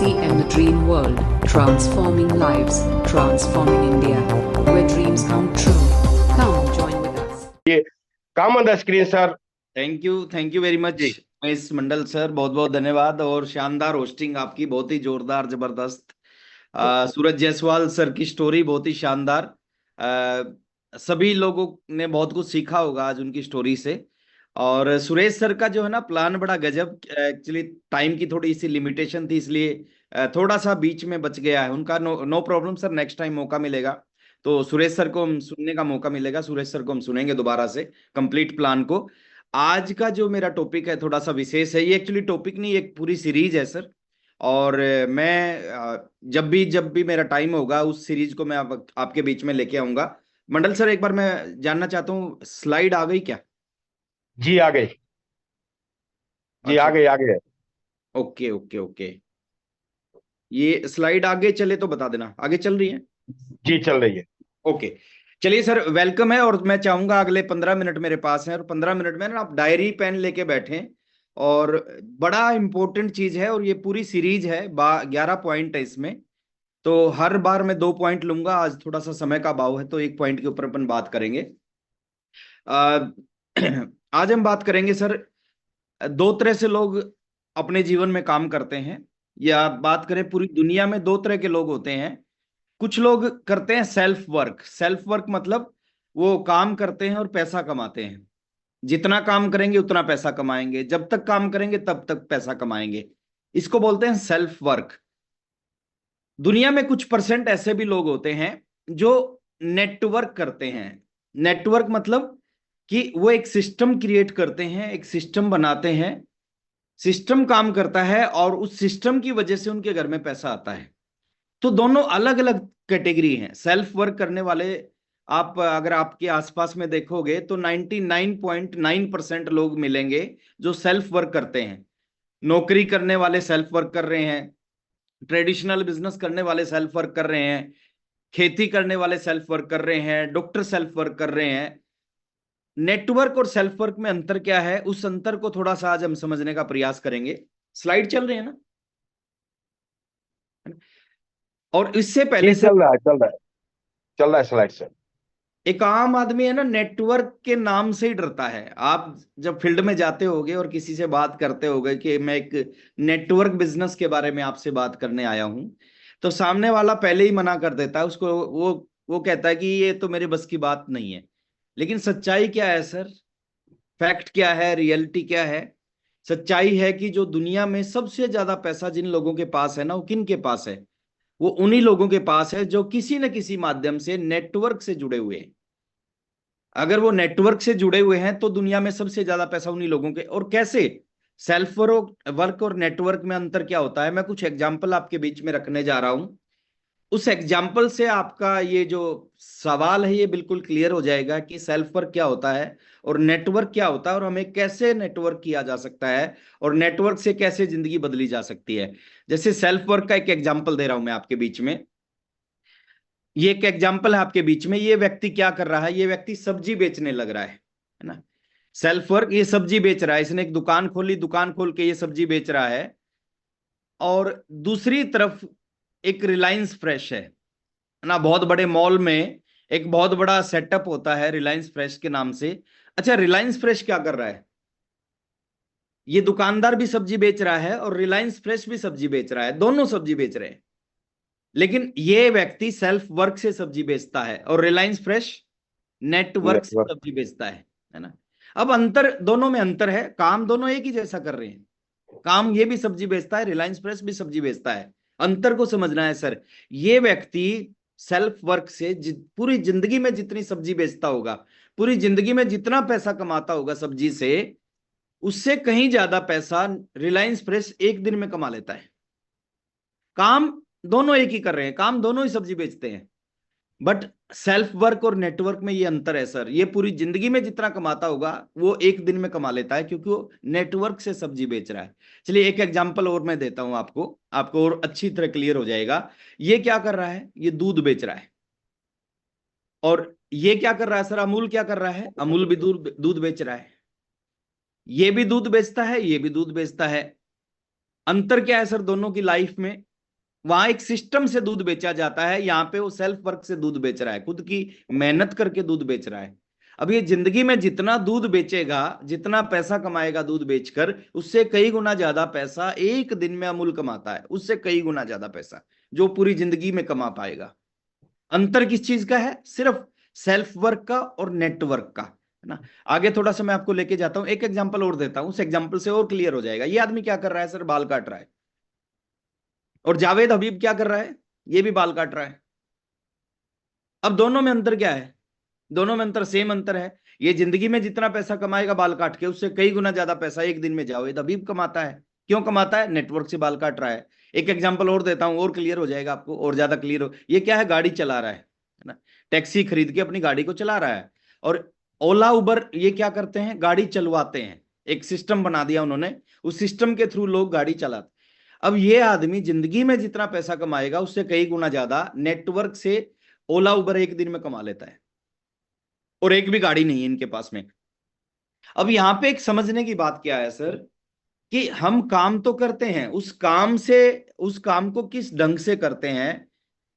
TCM The Dream World, transforming lives, transforming India, where dreams come true. Come join with us. Come on the screen, sir. Thank you very much Mahesh Mandal sir, बहुत बहुत धन्यवाद। और शानदार hosting आपकी, बहुत ही जोरदार जबरदस्त। सूरज Jaiswal sir की स्टोरी बहुत ही शानदार। सभी लोगों ने बहुत कुछ सीखा होगा आज उनकी स्टोरी से। और सुरेश सर का जो है ना प्लान बड़ा गजब। एक्चुअली टाइम की थोड़ी सी लिमिटेशन थी, इसलिए थोड़ा सा बीच में बच गया है उनका। No problem sir, next time मौका मिलेगा तो सुरेश सर को हम सुनने का मौका मिलेगा। सुरेश सर को हम सुनेंगे दोबारा से कंप्लीट प्लान को। आज का जो मेरा टॉपिक है थोड़ा सा विशेष है। ये एक्चुअली टॉपिक नहीं, एक पूरी सीरीज है सर। और मैं जब भी मेरा टाइम होगा उस सीरीज को मैं आपके बीच में लेके आऊंगा। मंडल सर, एक बार मैं जानना चाहता हूँ, स्लाइड आ गई क्या? जी आ गई। जी अच्छा, आ गई। Okay okay okay. ये स्लाइड आगे चले तो बता देना। आगे चल रही है? जी चल रही है। ओके, चलिए सर, वेलकम है। और मैं चाहूंगा अगले 15 मिनट मेरे पास है, और 15 मिनट में ना आप डायरी पेन लेके बैठें। और बड़ा इंपॉर्टेंट चीज है, और ये पूरी सीरीज है, 11 पॉइंट है इसमें। तो हर बार मैं 2 पॉइंट लूंगा। आज थोड़ा सा समय का अभाव है, तो 1 पॉइंट के ऊपर अपन बात करेंगे। आज हम बात करेंगे सर, 2 तरह से लोग अपने जीवन में काम करते हैं, या बात करें पूरी दुनिया में 2 तरह के लोग होते हैं। कुछ लोग करते हैं सेल्फ वर्क। सेल्फ वर्क मतलब वो काम करते हैं और पैसा कमाते हैं। जितना काम करेंगे उतना पैसा कमाएंगे, जब तक काम करेंगे तब तक पैसा कमाएंगे। इसको बोलते हैं सेल्फ वर्क। दुनिया में कुछ परसेंट ऐसे भी लोग होते हैं जो नेटवर्क करते हैं। नेटवर्क मतलब कि वो एक सिस्टम क्रिएट करते हैं, एक सिस्टम बनाते हैं। सिस्टम काम करता है और उस सिस्टम की वजह से उनके घर में पैसा आता है। तो दोनों अलग अलग कैटेगरी हैं। सेल्फ वर्क करने वाले, आप अगर आपके आसपास में देखोगे तो 99.9% लोग मिलेंगे जो सेल्फ वर्क करते हैं। नौकरी करने वाले सेल्फ वर्क कर रहे हैं, ट्रेडिशनल बिजनेस करने वाले सेल्फ वर्क कर रहे हैं, खेती करने वाले सेल्फ वर्क कर रहे हैं, डॉक्टर सेल्फ वर्क कर रहे हैं। नेटवर्क और सेल्फ वर्क में अंतर क्या है, उस अंतर को थोड़ा सा आज हम समझने का प्रयास करेंगे। स्लाइड चल रही है ना? और इससे पहले से चल रहा है स्लाइड सर। एक आम आदमी है ना, नेटवर्क के नाम से ही डरता है। आप जब फील्ड में जाते होगे और किसी से बात करते होगे कि मैं एक नेटवर्क बिजनेस के बारे में आपसे बात करने आया हूं, तो सामने वाला पहले ही मना कर देता है उसको। वो कहता है कि ये तो मेरे बस की बात नहीं है। लेकिन सच्चाई क्या है सर? फैक्ट क्या है? रियलिटी क्या है? सच्चाई है कि जो दुनिया में सबसे ज्यादा पैसा जिन लोगों के पास है ना, वो किन के पास है? वो उन्हीं लोगों के पास है जो किसी न किसी माध्यम से नेटवर्क से जुड़े हुए हैं। अगर वो नेटवर्क से जुड़े हुए हैं तो दुनिया में सबसे ज्यादा पैसा उन्हीं लोगों के। और कैसे? सेल्फ वर्क और नेटवर्क में अंतर क्या होता है, मैं कुछ एग्जांपल आपके बीच में रखने जा रहा हूं। उस एग्जाम्पल से आपका ये जो सवाल है ये बिल्कुल क्लियर हो जाएगा कि सेल्फ वर्क क्या होता है और नेटवर्क क्या होता है, और हमें कैसे नेटवर्क किया जा सकता है, और नेटवर्क से कैसे जिंदगी बदली जा सकती है। जैसे सेल्फ वर्क का एक एग्जाम्पल दे रहा हूं मैं आपके बीच में। ये एक एग्जाम्पल है आपके बीच में। ये व्यक्ति क्या कर रहा है? ये व्यक्ति सब्जी बेचने लग रहा है ना। सेल्फ वर्क, ये सब्जी बेच रहा है। इसने एक दुकान खोली, दुकान खोल के ये सब्जी बेच रहा है। और दूसरी तरफ एक रिलायंस फ्रेश है ना। बहुत बड़े मॉल में एक बहुत बड़ा सेटअप होता है रिलायंस फ्रेश के नाम से। अच्छा, रिलायंस फ्रेश क्या कर रहा है? ये दुकानदार भी सब्जी बेच रहा है और रिलायंस फ्रेश भी सब्जी बेच रहा है, दोनों सब्जी बेच रहे हैं। लेकिन ये व्यक्ति सेल्फ वर्क से सब्जी बेचता है और रिलायंस फ्रेश नेटवर्क से सब्जी बेचता है ना। अब अंतर, दोनों में अंतर है। काम दोनों एक ही जैसा कर रहे हैं। काम ये भी सब्जी बेचता है, रिलायंस फ्रेश भी सब्जी बेचता है। अंतर को समझना है सर। ये व्यक्ति सेल्फ वर्क से पूरी जिंदगी में जितनी सब्जी बेचता होगा, पूरी जिंदगी में जितना पैसा कमाता होगा सब्जी से, उससे कहीं ज्यादा पैसा रिलायंस फ्रेश एक दिन में कमा लेता है। काम दोनों एक ही कर रहे हैं, काम दोनों ही सब्जी बेचते हैं, बट सेल्फ वर्क और नेटवर्क में ये अंतर है सर। ये पूरी जिंदगी में जितना कमाता होगा वो एक दिन में कमा लेता है, क्योंकि वो नेटवर्क से सब्जी बेच रहा है। चलिए एक एग्जांपल और मैं देता हूं आपको और अच्छी तरह क्लियर हो जाएगा। ये क्या कर रहा है? ये दूध बेच रहा है। और ये क्या कर रहा है सर? अमूल क्या कर रहा है? अमूल भी दूध बेच रहा है। ये भी दूध बेचता है, ये भी दूध बेचता है। अंतर क्या है सर दोनों की लाइफ में? वहां एक सिस्टम से दूध बेचा जाता है, यहाँ पे वो सेल्फ वर्क से दूध बेच रहा है, खुद की मेहनत करके दूध बेच रहा है। अब ये जिंदगी में जितना दूध बेचेगा, जितना पैसा कमाएगा दूध बेचकर, उससे कई गुना ज्यादा पैसा एक दिन में अमूल कमाता है, उससे कई गुना ज्यादा पैसा जो पूरी जिंदगी में कमा पाएगा। अंतर किस चीज का है? सिर्फ सेल्फ वर्क का और नेटवर्क का, है ना। आगे थोड़ा सा मैं आपको लेके जाता हूं, एक एग्जांपल और देता हूं, उस एग्जांपल से और क्लियर हो जाएगा। ये आदमी क्या कर रहा है सर? बाल काट रहा है। और जावेद हबीब क्या कर रहा है? ये भी बाल काट रहा है। अब दोनों में अंतर क्या है? दोनों में अंतर सेम अंतर है। ये जिंदगी में जितना पैसा कमाएगा बाल काट के, उससे कई गुना ज्यादा पैसा एक दिन में जावेद हबीब कमाता है। क्यों कमाता है? नेटवर्क से बाल काट रहा है। एक एग्जांपल और देता हूं, और क्लियर हो जाएगा आपको, और ज्यादा क्लियर हो। ये क्या है? गाड़ी चला रहा है ना, टैक्सी खरीद के अपनी गाड़ी को चला रहा है। और ओला उबर ये क्या करते हैं? गाड़ी चलवाते हैं। एक सिस्टम बना दिया उन्होंने, उस सिस्टम के थ्रू लोग गाड़ी चलाते। अब ये आदमी जिंदगी में जितना पैसा कमाएगा, उससे कई गुना ज्यादा नेटवर्क से ओला उबर एक दिन में कमा लेता है, और एक भी गाड़ी नहीं है इनके पास में। अब यहां पे एक समझने की बात क्या है सर, कि हम काम तो करते हैं, उस काम को किस ढंग से करते हैं।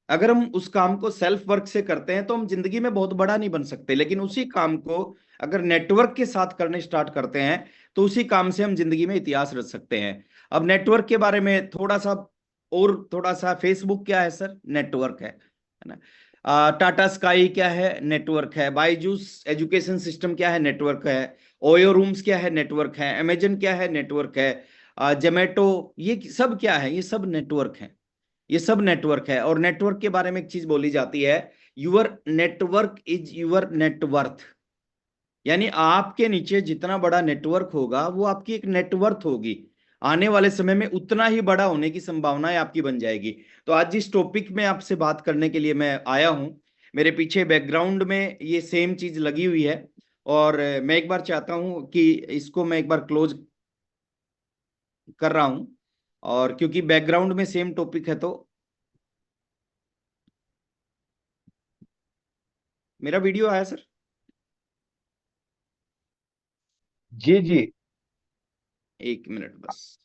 अगर हम उस काम को सेल्फ वर्क से करते हैं तो हम जिंदगी में बहुत बड़ा नहीं बन सकते, लेकिन उसी काम को अगर नेटवर्क के साथ करने स्टार्ट करते हैं तो उसी काम से हम जिंदगी में इतिहास रच सकते हैं। अब नेटवर्क के बारे में थोड़ा सा, और थोड़ा सा, फेसबुक क्या है सर? नेटवर्क है ना। टाटा स्काई क्या है? नेटवर्क है। बायजूस एजुकेशन सिस्टम क्या है? नेटवर्क है। ओयो रूम्स क्या है? नेटवर्क है। अमेजन क्या है? नेटवर्क है। जोमेटो, ये सब क्या है? ये सब नेटवर्क है। ये सब नेटवर्क है। और नेटवर्क के बारे में एक चीज बोली जाती है, your network is your net worth. यानी आपके नीचे जितना बड़ा नेटवर्क होगा, वो आपकी एक नेटवर्थ होगी। आने वाले समय में उतना ही बड़ा होने की संभावनाएं आपकी बन जाएगी। तो आज जिस टॉपिक में आपसे बात करने के लिए मैं आया हूं, मेरे पीछे बैकग्राउंड में ये सेम चीज लगी हुई है। और मैं एक बार चाहता हूं कि इसको मैं एक बार क्लोज कर रहा हूं, और क्योंकि बैकग्राउंड में सेम टॉपिक है, तो मेरा वीडियो आया सर? जी जी। एक मिनट बस।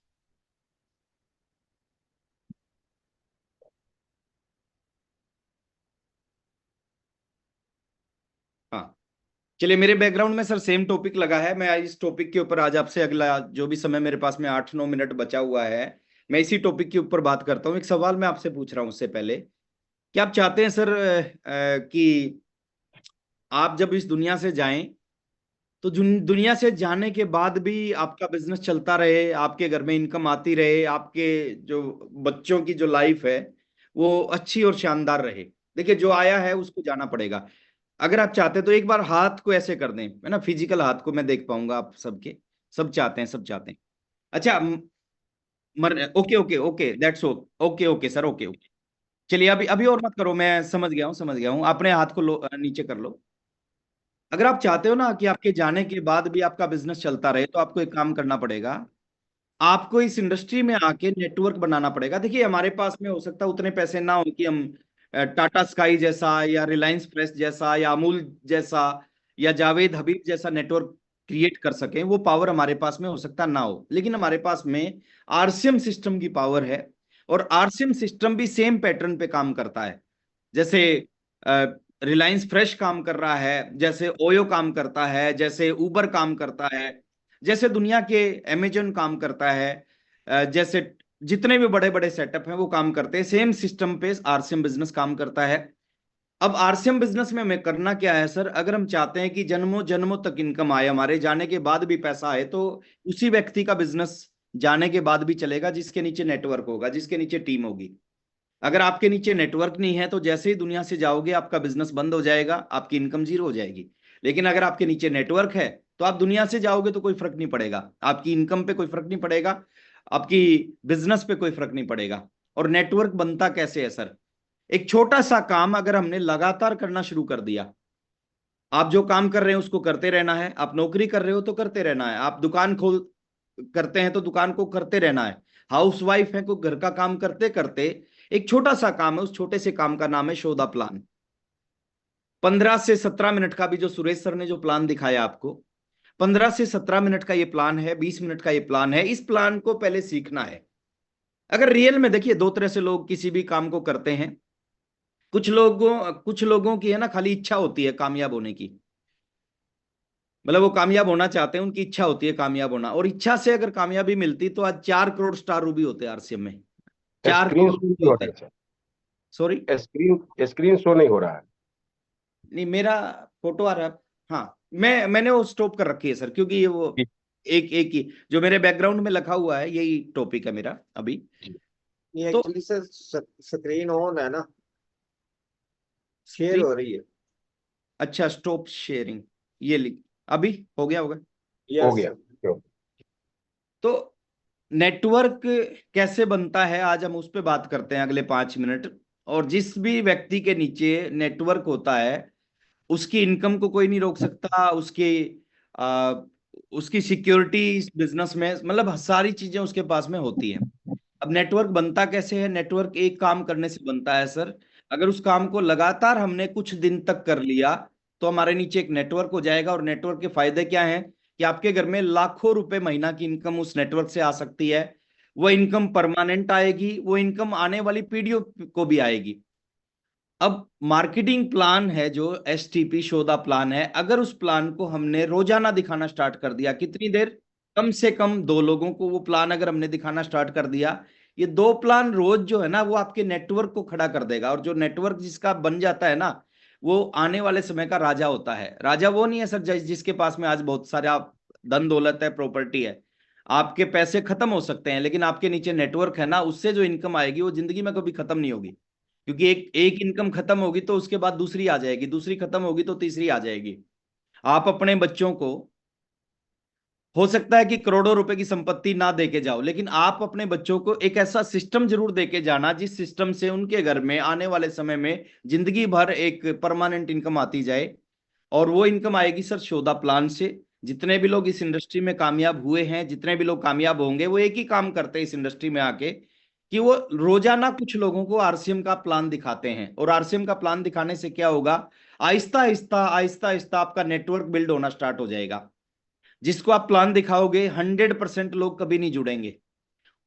हाँ, चलिए, मेरे बैकग्राउंड में सर सेम टॉपिक लगा है। मैं इस टॉपिक के ऊपर आज आपसे अगला जो भी समय मेरे पास में 8-9 मिनट बचा हुआ है, मैं इसी टॉपिक के ऊपर बात करता हूँ। एक सवाल मैं आपसे पूछ रहा हूँ उससे पहले, कि आप चाहते हैं सर कि आप जब इस दुनिया से जाएं, तो दुनिया से जाने के बाद भी आपका बिजनेस चलता रहे, आपके घर में इनकम आती रहे, आपके जो बच्चों की जो लाइफ है वो अच्छी और शानदार रहे। देखिए, जो आया है उसको जाना पड़ेगा। अगर आप चाहते तो एक बार हाथ को ऐसे कर दें, है ना, फिजिकल हाथ को मैं देख पाऊंगा आप सबके। सब चाहते हैं, सब चाहते हैं। अच्छा, okay okay okay, that's okay okay sir, okay okay. चलिए, अभी अभी और मत करो, मैं समझ गया हूँ, समझ गया हूँ। अपने हाथ को नीचे कर लो। अगर आप चाहते हो ना कि आपके जाने के बाद भी आपका बिजनेस चलता रहे, तो आपको एक काम करना पड़ेगा। आपको इस इंडस्ट्री में आके नेटवर्क बनाना पड़ेगा। देखिए, हमारे पास में हो सकता है उतने पैसे ना हो कि हम टाटा स्काई जैसा, या रिलायंस फ्रेश जैसा, या अमूल जैसा, या जावेद हबीब जैसा नेटवर्क क्रिएट कर सकें। वो पावर हमारे पास में हो सकता ना हो, लेकिन हमारे पास में आरसीएम सिस्टम की पावर है। और आरसीएम सिस्टम भी सेम पैटर्न पे काम करता है। जैसे रिलायंस फ्रेश काम कर रहा है, जैसे ओयो काम करता है, जैसे उबर काम करता है, जैसे दुनिया के अमेजन काम करता है, जैसे जितने भी बड़े बड़े सेटअप हैं वो काम करते हैं। सेम सिस्टम पे आरसीएम बिजनेस काम करता है। अब आरसीएम बिजनेस में हमें करना क्या है सर? अगर हम चाहते हैं कि जन्मों जन्मों तक इनकम आए, हमारे जाने के बाद भी पैसा आए, तो उसी व्यक्ति का बिजनेस जाने के बाद भी चलेगा जिसके नीचे नेटवर्क होगा, जिसके नीचे टीम होगी। अगर आपके नीचे नेटवर्क नहीं है, तो जैसे ही दुनिया से जाओगे आपका बिजनेस बंद हो जाएगा, आपकी इनकम जीरो हो जाएगी। लेकिन अगर आपके नीचे नेटवर्क है, तो आप दुनिया से जाओगे तो कोई फर्क नहीं पड़ेगा, आपकी इनकम पे कोई फर्क नहीं पड़ेगा, आपकी बिजनेस पे कोई फर्क नहीं पड़ेगा। और नेटवर्क बनता कैसे है सर? एक छोटा सा काम अगर हमने लगातार करना शुरू कर दिया, आप जो काम कर रहे हैं उसको करते रहना है, आप नौकरी कर रहे हो तो करते रहना है, आप दुकान खोल करते हैं तो दुकान को करते रहना है, हाउस वाइफ है को घर का काम करते करते एक छोटा सा काम है, उस छोटे से काम का नाम है शो द प्लान। 15 से 17 मिनट का भी जो सुरेश सर ने जो प्लान दिखाया आपको, 15 से 17 मिनट का ये प्लान है, 20 मिनट का ये प्लान है। इस प्लान को पहले सीखना है। अगर रियल में देखिए, दो तरह से लोग किसी भी काम को करते हैं। कुछ लोगों की है ना खाली इच्छा होती है कामयाब होने की, मतलब वो कामयाब होना चाहते हैं, उनकी इच्छा होती है कामयाब होना, और इच्छा से अगर कामयाबी मिलती तो आज 4 करोड़ स्टार रूबी होते आरसीएम में, चार स्क्रीन करोड़ शो रूबी नहीं हो होते। रहा है सॉरी, सर, स्क्रीन शो नहीं हो रहा है। नहीं मेरा फोटो आ रहा है। हाँ, मैंने वो स्टॉप कर रखी है सर, क्योंकि ये वो जी, एक एक ही जो मेरे बैकग्राउंड में लिखा हुआ है यही टॉपिक है मेरा अभी। जी। ये तो एक्चुअली से स्क्रीन ऑन है ना, शेयर स्क्रीन, हो रही है। अच्छा स्टॉप शेयरिंग, ये लिख, अभी हो गया होगा। हो यस। गया क्यों? तो नेटवर्क कैसे बनता है आज हम उस पर बात करते हैं अगले 5 मिनट। और जिस भी व्यक्ति के नीचे नेटवर्क होता है उसकी इनकम को कोई नहीं रोक सकता, आ, उसकी सिक्योरिटी इस बिजनेस में, मतलब सारी चीजें उसके पास में होती हैं। अब नेटवर्क बनता कैसे है? नेटवर्क एक काम करने से बनता है सर। अगर उस काम को लगातार हमने कुछ दिन तक कर लिया तो हमारे नीचे एक नेटवर्क हो जाएगा। और नेटवर्क के फायदे क्या हैं कि आपके घर में लाखों रुपए महीना की इनकम उस नेटवर्क से आ सकती है। वो इनकम परमानेंट आएगी, वो इनकम आने वाली पीढ़ियों को भी आएगी। अब मार्केटिंग प्लान है जो STP शोधा प्लान है, अगर उस प्लान को हमने रोजाना दिखाना स्टार्ट कर दिया, कितनी देर, कम से कम 2 लोगों को वो प्लान अगर हमने दिखाना स्टार्ट कर दिया, ये 2 प्लान रोज जो है ना वो आपके नेटवर्क को खड़ा कर देगा। और जो नेटवर्क जिसका बन जाता है ना वो आने वाले समय का राजा होता है। राजा वो नहीं है सर जिसके पास में आज बहुत सारा धन दौलत है, प्रॉपर्टी है। आपके पैसे खत्म हो सकते हैं लेकिन आपके नीचे नेटवर्क है ना, उससे जो इनकम आएगी वो जिंदगी में कभी खत्म नहीं होगी। क्योंकि एक एक इनकम खत्म होगी तो उसके बाद दूसरी आ जाएगी, दूसरी खत्म होगी तो तीसरी आ जाएगी। आप अपने बच्चों को, हो सकता है कि करोड़ों रुपए की संपत्ति ना देके जाओ, लेकिन आप अपने बच्चों को एक ऐसा सिस्टम जरूर देके जाना जिस सिस्टम से उनके घर में आने वाले समय में जिंदगी भर एक परमानेंट इनकम आती जाए। और वो इनकम आएगी सर शोधा प्लान से। जितने भी लोग इस इंडस्ट्री में कामयाब हुए हैं, जितने भी लोग कामयाब होंगे, वो एक ही काम करते हैं इस इंडस्ट्री में आके कि वो रोजाना कुछ लोगों को आरसीएम का प्लान दिखाते हैं। और आरसीएम का प्लान दिखाने से क्या होगा, आहिस्ता आहिस्ता आहिस्ता आहिस्ता आपका नेटवर्क बिल्ड होना स्टार्ट हो जाएगा। जिसको आप प्लान दिखाओगे 100% लोग कभी नहीं जुड़ेंगे,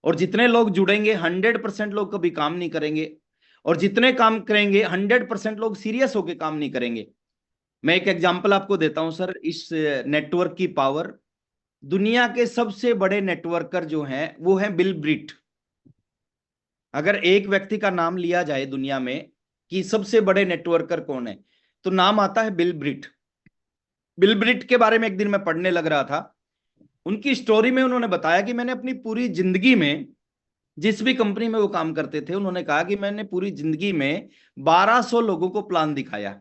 और जितने लोग जुड़ेंगे 100% लोग कभी काम नहीं करेंगे, और जितने काम करेंगे 100% लोग सीरियस होकर काम नहीं करेंगे। मैं एक एग्जांपल आपको देता हूं सर इस नेटवर्क की पावर। दुनिया के सबसे बड़े नेटवर्कर जो हैं वो हैं बिल ब्रिट। अगर एक व्यक्ति का नाम लिया जाए दुनिया में कि सबसे बड़े नेटवर्कर कौन है, तो नाम आता है बिल ब्रिट। बिल ब्रिट के बारे में एक दिन मैं पढ़ने लग रहा था। उनकी स्टोरी में उन्होंने बताया कि मैंने अपनी पूरी जिंदगी में, जिस भी कंपनी में वो काम करते थे, उन्होंने कहा कि मैंने पूरी जिंदगी में 1200 लोगों को प्लान दिखाया।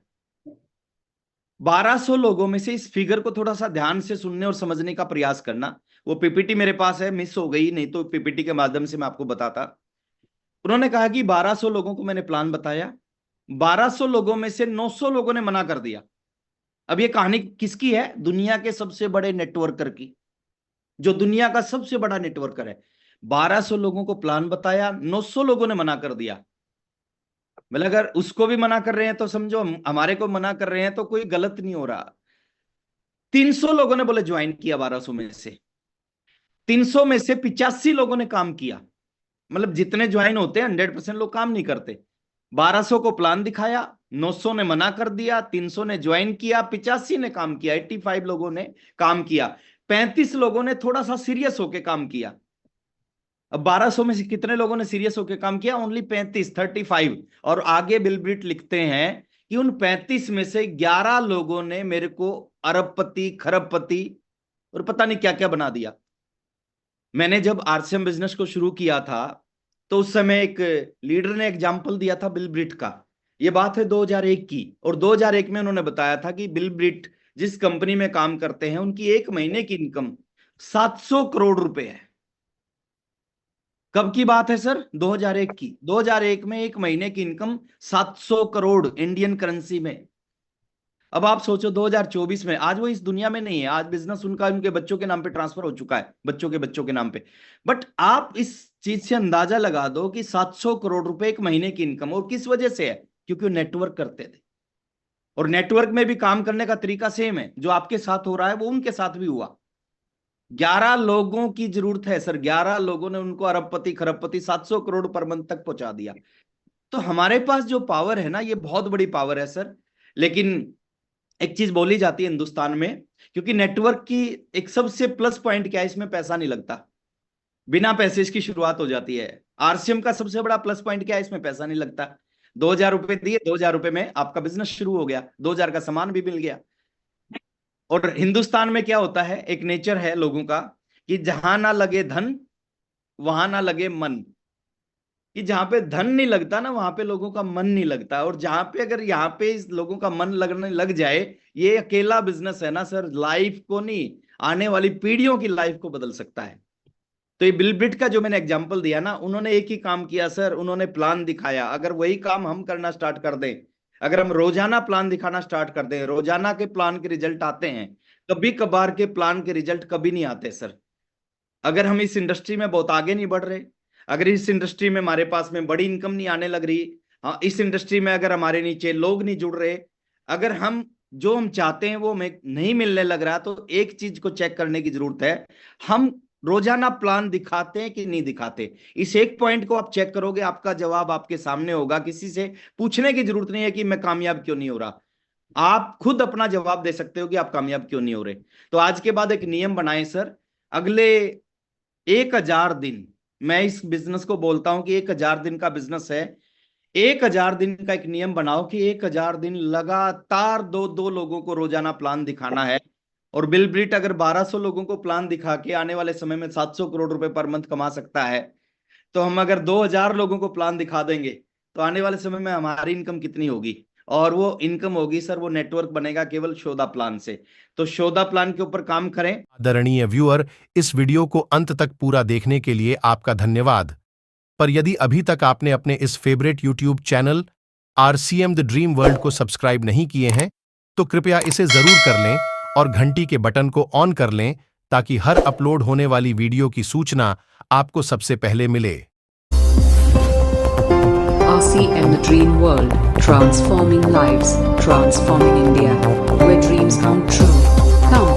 1200 लोगों में से, इस फिगर को थोड़ा सा ध्यान से सुनने और समझने का प्रयास करना। वो पीपीटी मेरे पास है, मिस हो गई, नहीं तो पीपीटी के माध्यम से मैं आपको बताता। उन्होंने कहा कि 1200 लोगों को मैंने प्लान बताया, 1200 लोगों में से 900 लोगों ने मना कर दिया। अब ये कहानी किसकी है? दुनिया के सबसे बड़े नेटवर्कर की, जो दुनिया का सबसे बड़ा नेटवर्कर है। 1200 लोगों को प्लान बताया, 900 लोगों ने मना कर दिया। मतलब अगर उसको भी मना कर रहे हैं तो समझो हमारे को मना कर रहे हैं तो कोई गलत नहीं हो रहा। 300 लोगों ने बोले ज्वाइन किया, 1200 में से 300 में से 85 लोगों ने काम किया। मतलब जितने ज्वाइन होते हैं 100% लोग काम नहीं करते। 1200 को प्लान दिखाया, 900 ने मना कर दिया, 300 ने ज्वाइन किया, 85 ने काम किया, 85 लोगों ने काम किया। 35 लोगों ने थोड़ा सा सीरियस होकर काम किया। अब 1200 में से कितने लोगों ने सीरियस होकर काम किया? ओनली 35, 35। और आगे बिल ब्रिट लिखते हैं कि उन 35 में से 11 लोगों ने मेरे को अरबपति, खरबपति और पता नहीं क्या क्या बना दिया। मैंने जब आरसीएम बिजनेस को शुरू किया था तो उस समय एक लीडर ने एग्जाम्पल दिया था बिल ब्रिट का। ये बात है 2001 की, और 2001 में उन्होंने बताया था कि बिल ब्रिट जिस कंपनी में काम करते हैं उनकी एक महीने की इनकम 700 करोड़ रुपए है। कब की बात है सर? 2001 की। 2001 में एक महीने की इनकम 700 करोड़ इंडियन करेंसी में। अब आप सोचो 2024 में, आज वो इस दुनिया में नहीं है, आज बिजनेस उनका उनके बच्चों के नाम पे ट्रांसफर हो चुका है, बच्चों के बच्चों के नाम पे। बट आप इस चीज से अंदाजा लगा दो कि 700 करोड़ रुपए एक महीने की इनकम, और किस वजह से है? क्योंकि वो नेटवर्क करते थे। और नेटवर्क में भी काम करने का तरीका सेम है, जो आपके साथ हो रहा है वो उनके साथ भी हुआ। 11 लोगों की जरूरत है सर, 11 लोगों ने उनको अरबपति खरबपति 700 करोड़ पर मंथ तक पहुंचा दिया। तो हमारे पास जो पावर है ना, ये बहुत बड़ी पावर है सर। लेकिन एक चीज बोली जाती है हिंदुस्तान में, क्योंकि नेटवर्क की एक सबसे प्लस पॉइंट क्या है, इसमें पैसा नहीं लगता, बिना पैसे इसकी शुरुआत हो जाती है। आरसीएम का सबसे बड़ा प्लस पॉइंट क्या है, इसमें पैसा नहीं लगता। 2000 रुपए दिए, 2000 रुपए में आपका बिजनेस शुरू हो गया, 2000 का सामान भी मिल गया। और हिंदुस्तान में क्या होता है, एक नेचर है लोगों का कि जहां ना लगे धन वहां ना लगे मन, कि जहां पे धन नहीं लगता ना वहां पे लोगों का मन नहीं लगता। और जहां पे अगर यहाँ पे इस लोगों का मन लगने लग जाए, ये अकेला बिजनेस है ना सर, लाइफ को नहीं, आने वाली पीढ़ियों की लाइफ को बदल सकता है। तो ये बिल ब्रिट का जो मैंने एग्जांपल दिया ना, उन्होंने एक ही काम किया सर, उन्होंने प्लान दिखाया। अगर वही काम हम करना स्टार्ट कर दें, अगर हम रोजाना प्लान दिखाना स्टार्ट कर दें, रोजाना के प्लान के रिजल्ट आते हैं, कभी कभार के प्लान के रिजल्ट कभी नहीं आते सर। अगर हम इस इंडस्ट्री में बहुत आगे नहीं बढ़ रहे, अगर इस इंडस्ट्री में हमारे पास में बड़ी इनकम नहीं आने लग रही, हाँ, इस इंडस्ट्री में अगर हमारे नीचे लोग नहीं जुड़ रहे, अगर हम जो हम चाहते हैं वो हमें नहीं मिलने लग रहा, तो एक चीज को चेक करने की जरूरत है, हम रोजाना प्लान दिखाते हैं कि नहीं दिखाते। इस एक पॉइंट को आप चेक करोगे, आपका जवाब आपके सामने होगा। किसी से पूछने की जरूरत नहीं है कि मैं कामयाब क्यों नहीं हो रहा, आप खुद अपना जवाब दे सकते हो कि आप कामयाब क्यों नहीं हो रहे। तो आज के बाद एक नियम बनाएं सर, अगले 1000 दिन, मैं इस बिजनेस को बोलता हूं कि 1000 दिन का बिजनेस है। 1000 दिन का एक नियम बनाओ कि 1000 दिन लगातार दो लोगों को रोजाना प्लान दिखाना है। और बिल ब्रिट अगर 1200 लोगों को प्लान दिखा के आने वाले समय में 700 करोड़ रुपए पर मंथ कमा सकता है, तो हम अगर 2000 लोगों को प्लान दिखा देंगे तो आने वाले समय में हमारी इनकम कितनी होगी। और वो इनकम होगी सर, वो नेटवर्क बनेगा केवल शोधा प्लान से। तो शोधा प्लान के ऊपर काम करें। आदरणीय व्यूअर, इस वीडियो को अंत तक पूरा देखने के लिए आपका धन्यवाद। पर यदि अभी तक आपने अपने इस favourite YouTube channel RCM the dream world को सब्सक्राइब नहीं किए हैं, तो कृपया इसे जरूर कर लें और घंटी के बटन को ऑन कर लें, ताकि हर अपलोड होने वाली वीडियो की सूचना आपको सबसे पहले मिले। RCM the Dream World, transforming lives, transforming India, where dreams come true. Come